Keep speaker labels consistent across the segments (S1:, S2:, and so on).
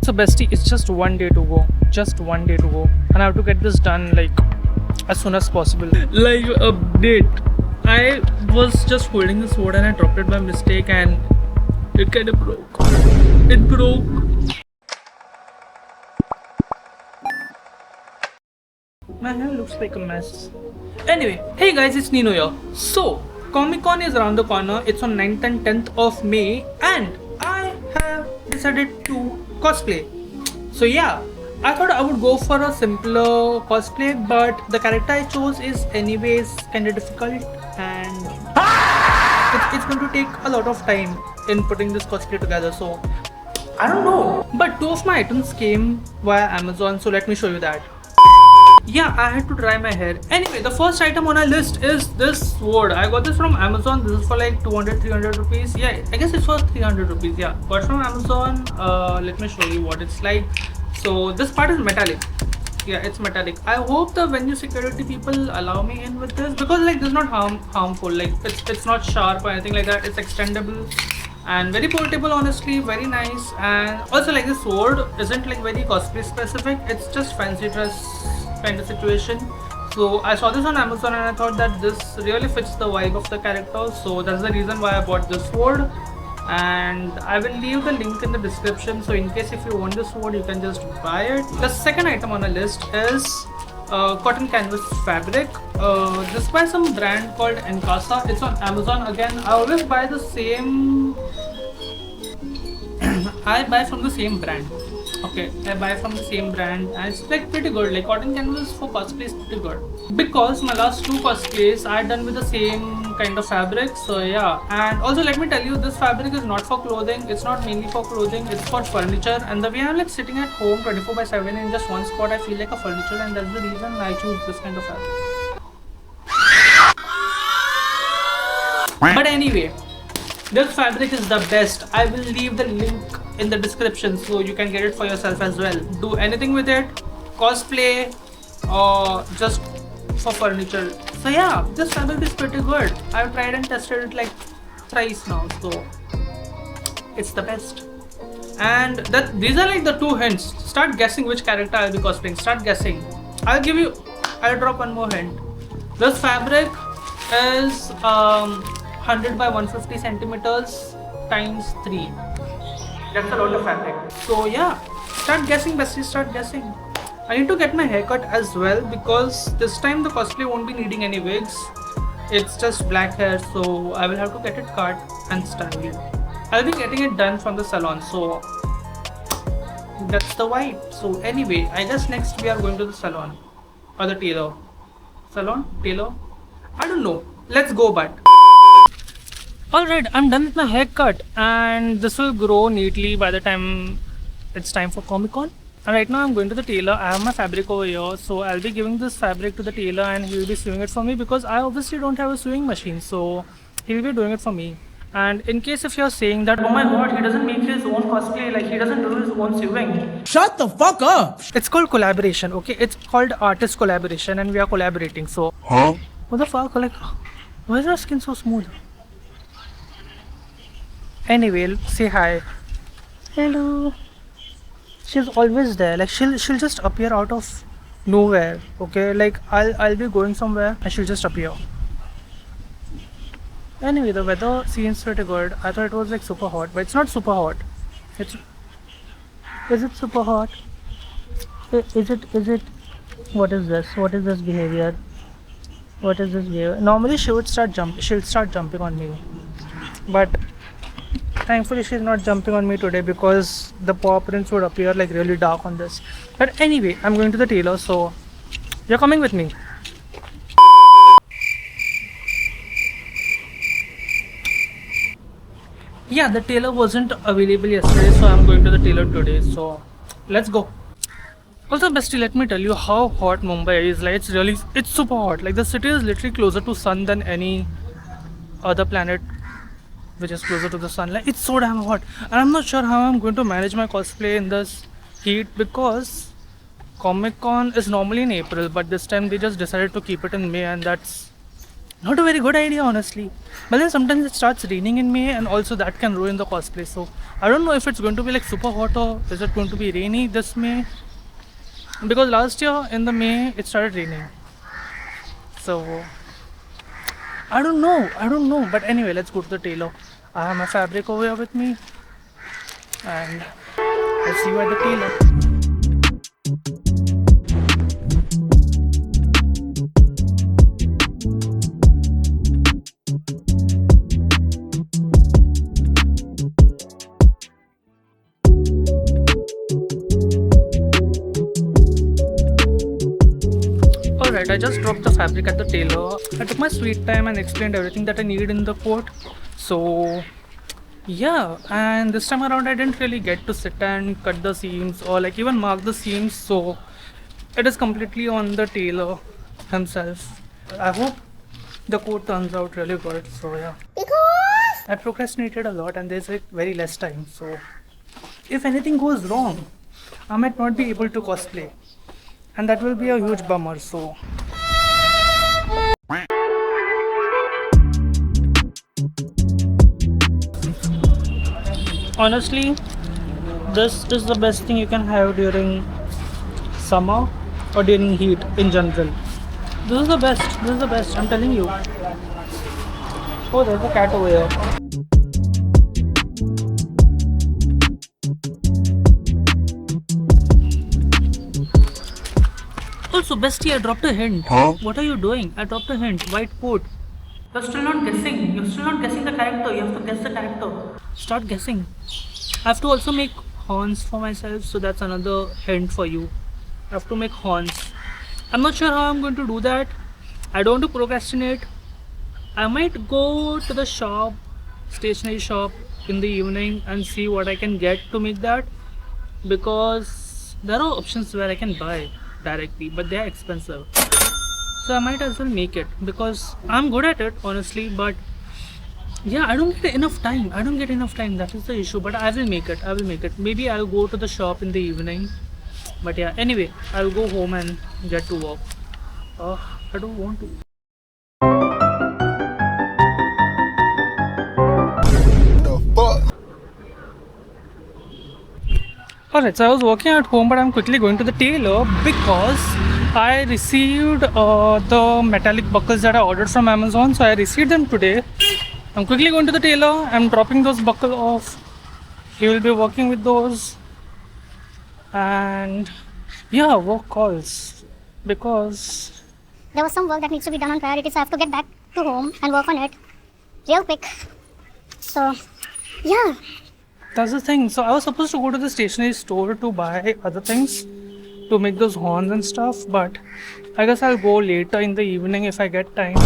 S1: So bestie, it's just one day to go. Just one day to go. And I have to get this done like as soon as possible. Live update. I was just holding the sword and I dropped it by mistake and it kind of broke. It broke. My hair looks like a mess. Anyway, hey guys, it's Nino here. So, Comic Con is around the corner. It's on 9th and 10th of May and I have decided to cosplay. So yeah, I thought I would go for a simpler cosplay, but the character I chose is anyways kinda difficult and it's going to take a lot of time in putting this cosplay together, so I don't know. But two of my items came via Amazon, so let me show you that. Yeah, I had to dry my hair. Anyway, the first item on our list is this sword. I got this from Amazon. This is for like 200-300 rupees. Yeah, I guess it's for 300 rupees. Yeah, got from Amazon. Let me show you what it's like. So this part is metallic. Yeah, it's metallic. I hope the venue security people allow me in with this because like this is not harmful. Like it's not sharp or anything like that. It's extendable and very portable, honestly, very nice. And also like the sword isn't like very cosplay specific. It's just fancy dress kind of situation. So I saw this on Amazon and I thought that this really fits the vibe of the character, so that's the reason why I bought this sword, and I will leave the link in the description, so in case if you want this sword you can just buy it. The second item on the list is cotton canvas fabric. This is by some brand called Encasa. It's on Amazon again. I always buy the same I buy from the same brand. Okay, I buy from the same brand and it's like pretty good. Like cotton canvas for cosplay is pretty good because my last two cosplays I done with the same kind of fabric. So yeah, and also let me tell you, this fabric is not for clothing. It's not mainly for clothing. It's for furniture. And the way I'm like sitting at home 24/7 in just one spot, I feel like a furniture, and that's the reason I choose this kind of fabric. But anyway, this fabric is the best. I will leave the link in the description so you can get it for yourself as well. Do anything with it, cosplay or just for furniture. So yeah, this fabric is pretty good. I've tried and tested it like thrice now, so it's the best. And these are like the two hints. Start guessing which character I'll be cosplaying. Start guessing. I'll drop one more hint. This fabric is 100 by 150 centimeters times 3. That's a lot of fabric. So yeah, start guessing, bestie, start guessing. I need to get my hair cut as well because this time the cosplay won't be needing any wigs. It's just black hair, so I will have to get it cut and styled. I'll be getting it done from the salon, so that's the vibe. So anyway, I guess next we are going to the salon or the tailor. Salon? Tailor? I don't know. Let's go, but alright, I'm done with my haircut and this will grow neatly by the time it's time for Comic Con. And right now I'm going to the tailor. I have my fabric over here, so I'll be giving this fabric to the tailor and he will be sewing it for me because I obviously don't have a sewing machine, so he will be doing it for me. And in case if you're saying that, oh my god, he doesn't make his own cosplay, like he doesn't do his own sewing.
S2: Shut the fuck up!
S1: It's called collaboration, okay? It's called artist collaboration and we are collaborating, so what the fuck, like, why is your skin so smooth? Anyway, say hi. Hello. She's always there. Like she'll just appear out of nowhere. Okay, like I'll be going somewhere and she'll just appear. Anyway, the weather seems pretty good. I thought it was like super hot, but it's not super hot. Is it super hot? Is it? What is this? What is this behavior? What is this behavior? Normally she'll start jumping on me, but thankfully she's not jumping on me today because the paw prints would appear like really dark on this. But anyway, I'm going to the tailor, so you're coming with me. Yeah, the tailor wasn't available yesterday, so I'm going to the tailor today, so let's go. Also bestie, let me tell you how hot Mumbai is. Like it's super hot. Like the city is literally closer to sun than any other planet which is closer to the sun. Like it's so damn hot and I'm not sure how I'm going to manage my cosplay in this heat because Comic Con is normally in April, but this time they just decided to keep it in May and that's Not a very good idea, honestly. But then sometimes it starts raining in May, and also that can ruin the cosplay. So I don't know if it's going to be like super hot or is it going to be rainy this May. Because last year in the May it started raining. So I don't know. I don't know. But anyway, let's go to the tailor. I have my fabric over here with me, and I'll see you at the tailor. Alright, I just dropped the fabric at the tailor. I took my sweet time and explained everything that I need in the coat. So yeah, and this time around I didn't really get to sit and cut the seams or like even mark the seams, so it is completely on the tailor himself. I hope the coat turns out really good. So yeah, because I procrastinated a lot and there's like very less time, so if anything goes wrong I might not be able to cosplay, and that will be a huge bummer. So honestly, this is the best thing you can have during summer or during heat in general. This is the best. This is the best. I'm telling you. Oh, there's a cat over here. Also, bestie, I dropped a hint. Huh? What are you doing? I dropped a hint. White coat. You're still not guessing. You're still not guessing the character. You have to guess the character. Start guessing. I have to also make horns for myself, so that's another hint for you. I have to make horns. I'm not sure how I'm going to do that. I don't want to procrastinate. I might go to the shop, stationery shop in the evening and see what I can get to make that, because there are options where I can buy directly, but they are expensive. So I might as well make it because I'm good at it, honestly. But yeah, I don't get enough time. I don't get enough time. That is the issue. But I will make it. I will make it. Maybe I'll go to the shop in the evening. But yeah, anyway, I'll go home and get to work. I don't want to. Alright, so I was working at home, but I'm quickly going to the tailor because I received the metallic buckles that I ordered from Amazon. So I received them today. I'm quickly going to the tailor. I'm dropping those buckles off. He will be working with those. And yeah, work calls. Because
S2: there was some work that needs to be done on priority, so I have to get back to home and work on it real quick. So yeah,
S1: that's the thing. So I was supposed to go to the stationery store to buy other things to make those horns and stuff, but I guess I'll go later in the evening if I get time.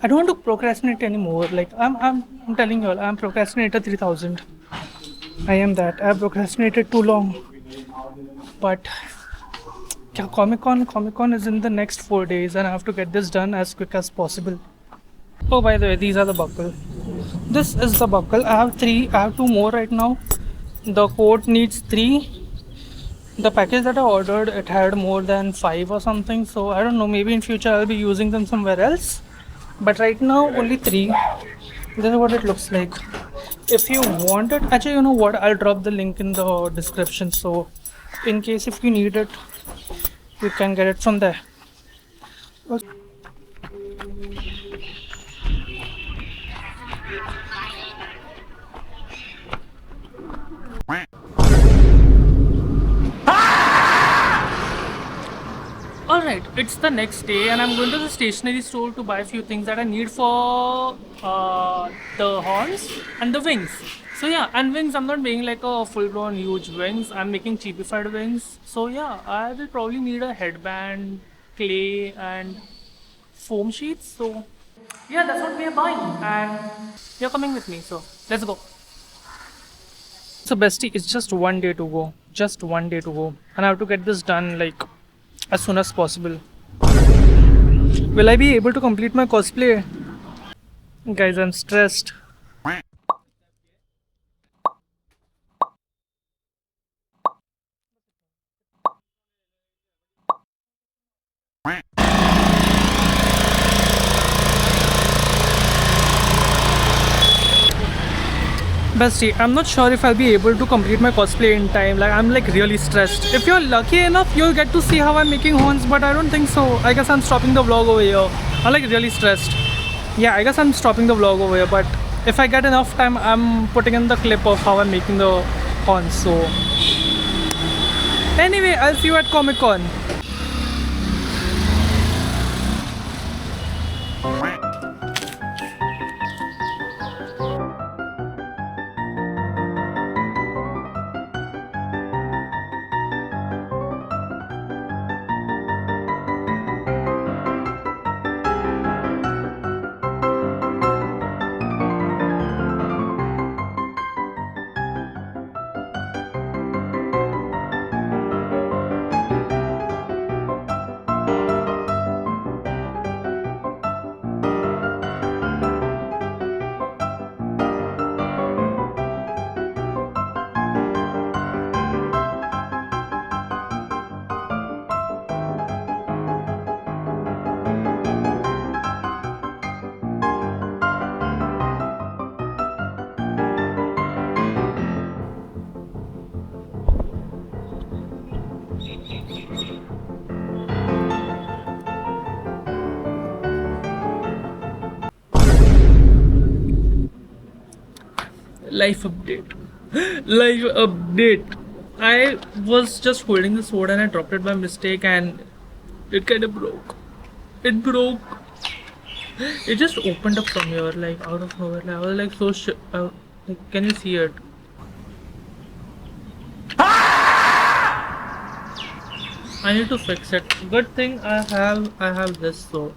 S1: I don't want to procrastinate anymore. Like I'm telling you all, I'm procrastinator 3000. I am that. I've procrastinated too long. But yeah, Comic Con is in the next 4 days and I have to get this done as quick as possible. Oh, by the way, these are the buckle. This is the buckle. I have 3. I have 2 more right now. The coat needs 3. The package that I ordered, it had more than 5 or something. So I don't know. Maybe in future I'll be using them somewhere else. But right now only 3. This is what it looks like. If you want it, actually, you know what? I'll drop the link in the description. So in case if you need it, you can get it from there. Alright, it's the next day and I'm going to the stationery store to buy a few things that I need for the horns and the wings. So yeah, and wings, I'm not making like a full-blown huge wings. I'm making cheapified wings. So yeah, I will probably need a headband, clay and foam sheets. So yeah, that's what we are buying and you're coming with me. So let's go. So bestie, it's just 1 day to go. Just 1 day to go. And I have to get this done like as soon as possible. Will I be able to complete my cosplay? Guys, I'm stressed. Bestie, I'm not sure if I'll be able to complete my cosplay in time. Like, I'm like really stressed. If you're lucky enough, you'll get to see how I'm making horns, but I don't think so. I guess I'm stopping the vlog over here. I'm like really stressed. Yeah, I guess I'm stopping the vlog over here, but if I get enough time, I'm putting in the clip of how I'm making the horns. So, anyway, I'll see you at Comic Con. Life update. Life update. I was just holding the sword and I dropped it by mistake and it kind of broke. It broke. It just opened up from here, like out of nowhere. Like, I was like so like, can you see it? I need to fix it. Good thing I have this, so